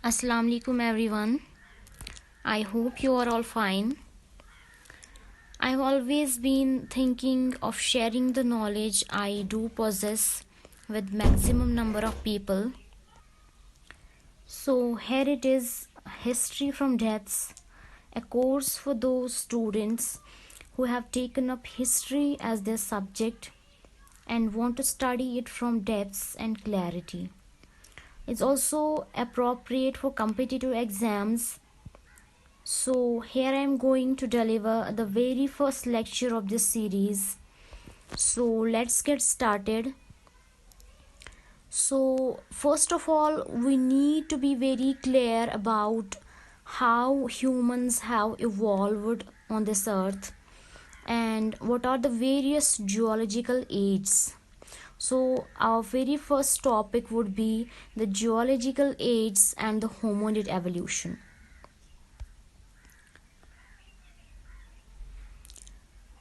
Assalamu alaikum everyone. I hope you are all fine. I've always been thinking of sharing the knowledge I do possess with maximum number of people. So here it is, History from Depths, a course for those students who have taken up history as their subject and want to study it from depths and clarity. It's also appropriate for competitive exams. So, here I am going to deliver the very first lecture of this series. So, let's get started. So, first of all, we need to be very clear about how humans have evolved on this earth and what are the various geological ages. So, our very first topic would be the geological ages and the hominid evolution.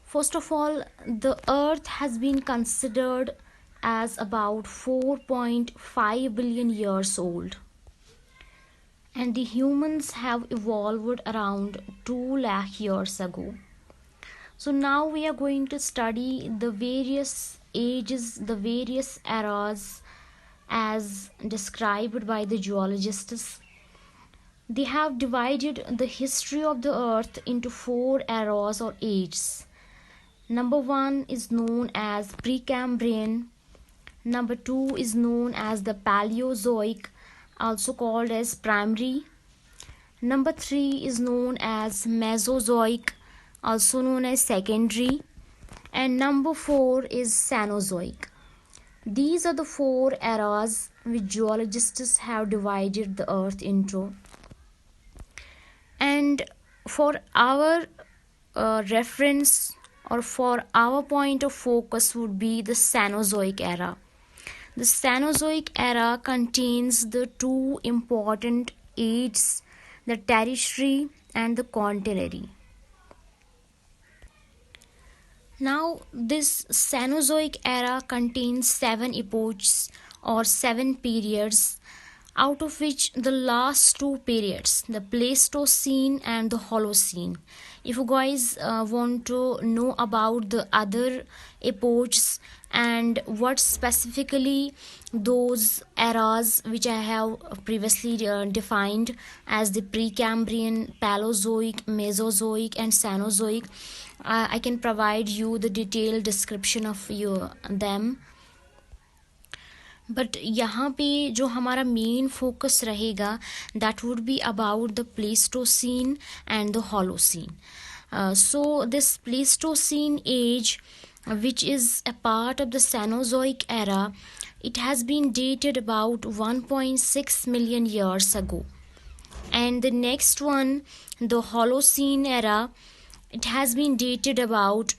First of all, the earth has been considered as about 4.5 billion years old, and the humans have evolved around 2 lakh years ago. So now we are going to study the various ages, the various eras as described by the geologists. They have divided the history of the earth into 4 eras or ages. Number 1 is known as Precambrian. Number 2 is known as the Paleozoic, also called as Primary. Number 3 is known as Mesozoic, also known as Secondary. And number 4 is Cenozoic. These are the 4 eras which geologists have divided the earth into. And for our reference, or for our point of focus, would be the Cenozoic era. The Cenozoic era contains the two important ages, the tertiary and the quaternary. Now, this Cenozoic era contains 7 epochs or 7 periods, out of which the last 2 periods, the Pleistocene and the Holocene. If you guys want to know about the other epochs and what specifically those eras which I have previously defined as the Precambrian, Paleozoic, Mesozoic and Cenozoic, I can provide you the detailed description of them. But यहाँ पे जो हमारा main focus रहेगा that would be about the Pleistocene and the Holocene. So this Pleistocene age, which is a part of the Cenozoic era, it has been dated about 1.6 million years ago. And the next one, the Holocene era, it has been dated about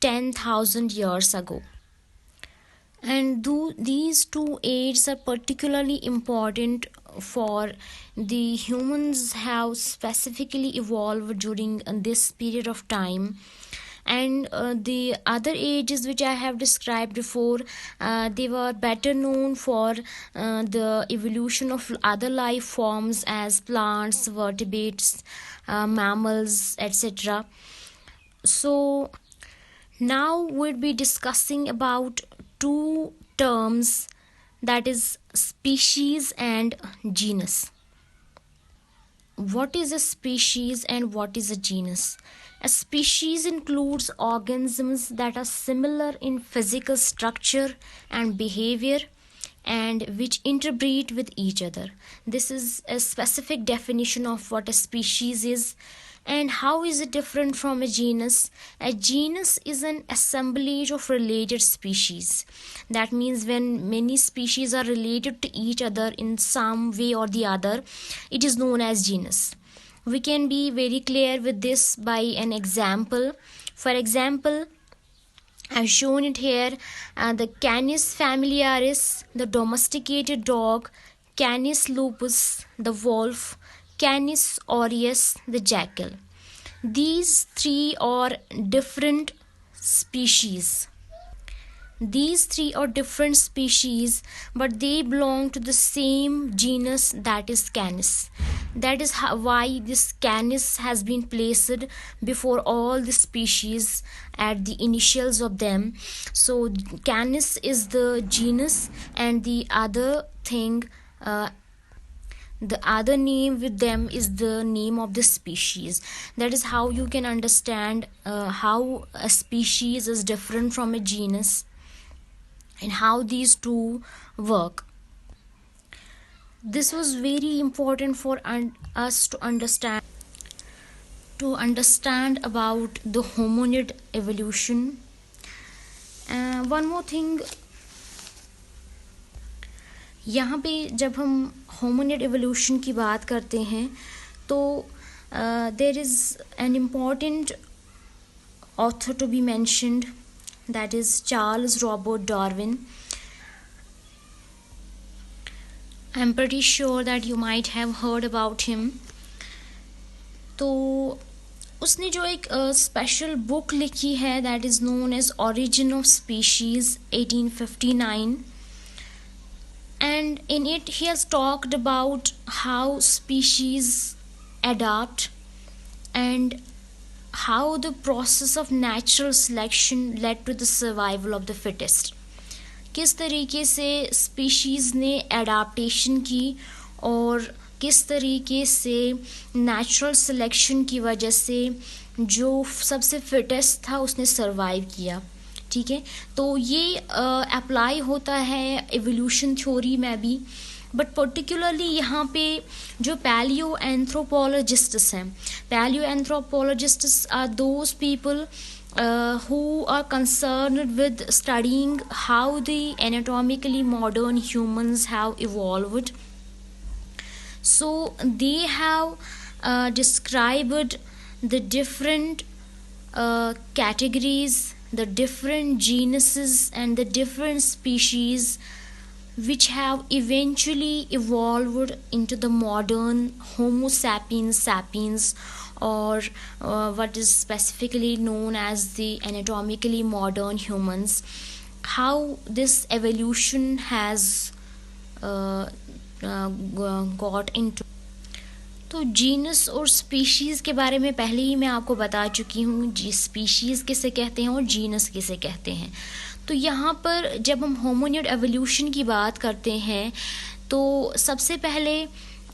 10,000 years ago. And these two ages are particularly important for the humans have specifically evolved during this period of time. And the other ages which I have described before, they were better known for the evolution of other life forms as plants, vertebrates, mammals, etc. So now we'll be discussing about two terms, that is species and genus. What is a species and what is a genus? A species includes organisms that are similar in physical structure and behavior and which interbreed with each other. This is a specific definition of what a species is. And how is it different from a genus? A genus is an assemblage of related species. That means when many species are related to each other in some way or the other, it is known as genus. We can be very clear with this by an example. For example, I've shown it here, the Canis familiaris, the domesticated dog, Canis lupus, the wolf, Canis aureus, the jackal. These three are different species. These three are different species, but they belong to the same genus, that is Canis. That is why this Canis has been placed before all the species at the initials of them. So Canis is the genus, and the other name with them is the name of the species. That is how you can understand how a species is different from a genus and how these two work. This was very important for us to understand about the hominid evolution. One more thing, यहाँ पे जब हम hominid evolution की बात करते हैं तो there is an important author to be mentioned, that is Charles Robert Darwin. I'm pretty sure that you might have heard about him. तो उसने जो एक स्पेशल बुक लिखी है that is known as origin of species 1859, and in it he has talked about how species adapt and how the process of natural selection led to the survival of the fittest. किस तरीके से species ने adaptation की और किस तरीके से natural selection की वजह से जो सबसे फिटेस्ट था उसने सरवाइव किया. ठीक है, तो ये अप्लाई होता है एवोल्यूशन थ्योरी में भी, बट पर्टिकुलरली यहाँ पे जो पैलियो एंथ्रोपोलॉजिस्ट्स हैं, palaeoanthropologists are those people who are concerned with studying how the anatomically modern humans have evolved. So they have described the different categories, the different genuses and the different species which have eventually evolved into the modern Homo sapiens or what is specifically known as the anatomically modern humans. How this evolution has got into. तो genus और species के बारे में पहले ही मैं आपको बता चुकी हूँ, जी स्पीशीज़ किसे कहते हैं और जीनस किसे कहते हैं. तो यहाँ पर जब हम होमिनिड एवोल्यूशन की बात करते हैं तो सबसे पहले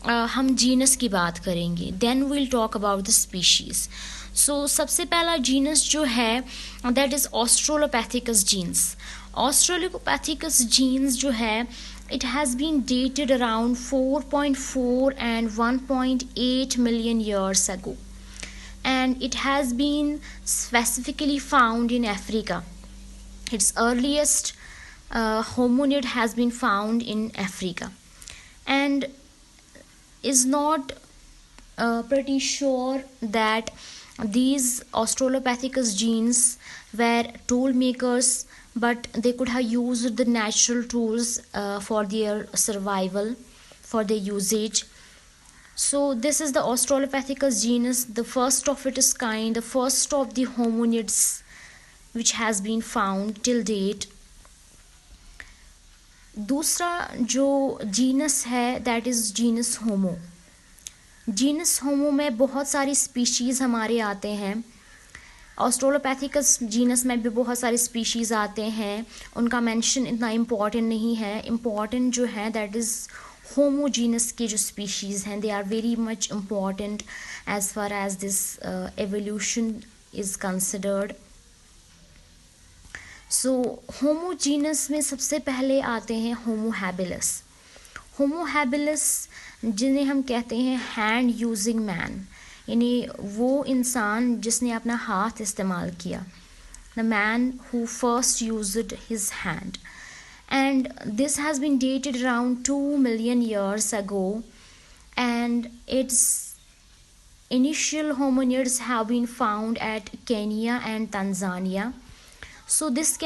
हम जीनस की बात करेंगे, then we'll talk about the species. So सबसे पहला जीनस जो है that is Australopithecus genus. Australopithecus genus जो है it has been dated around 4.4 and 1.8 million years ago, and it has been specifically found in Africa. Its earliest hominid has been found in Africa and is not pretty sure that these Australopithecus genes were tool makers, but they could have used the natural tools for their survival, for their usage. So this is the Australopithecus genus, the first of its kind, the first of the hominids which has been found till date. दूसरा जो genus है that is genus Homo. Genus Homo में बहुत सारी species हमारे आते हैं. ऑस्ट्रोलोपैथिकस genus में भी बहुत सारे स्पीशीज़ आते हैं, उनका मेंशन इतना इम्पॉर्टेंट नहीं है. इम्पॉर्टेंट जो है दैट इज़ होमो जीनस के जो स्पीशीज़ हैं, they are very much important as far as this evolution is considered. So homo genus में सबसे पहले आते हैं होमो हैबिलस. होमो हैबिलस जिन्हें हम कहते हैं हैंड यूजिंग मैन, यानी वो इंसान जिसने अपना हाथ इस्तेमाल किया, the man who first used his hand. And this has been dated around 2 million years ago, and its initial hominids have been found at Kenya and Tanzania. So this can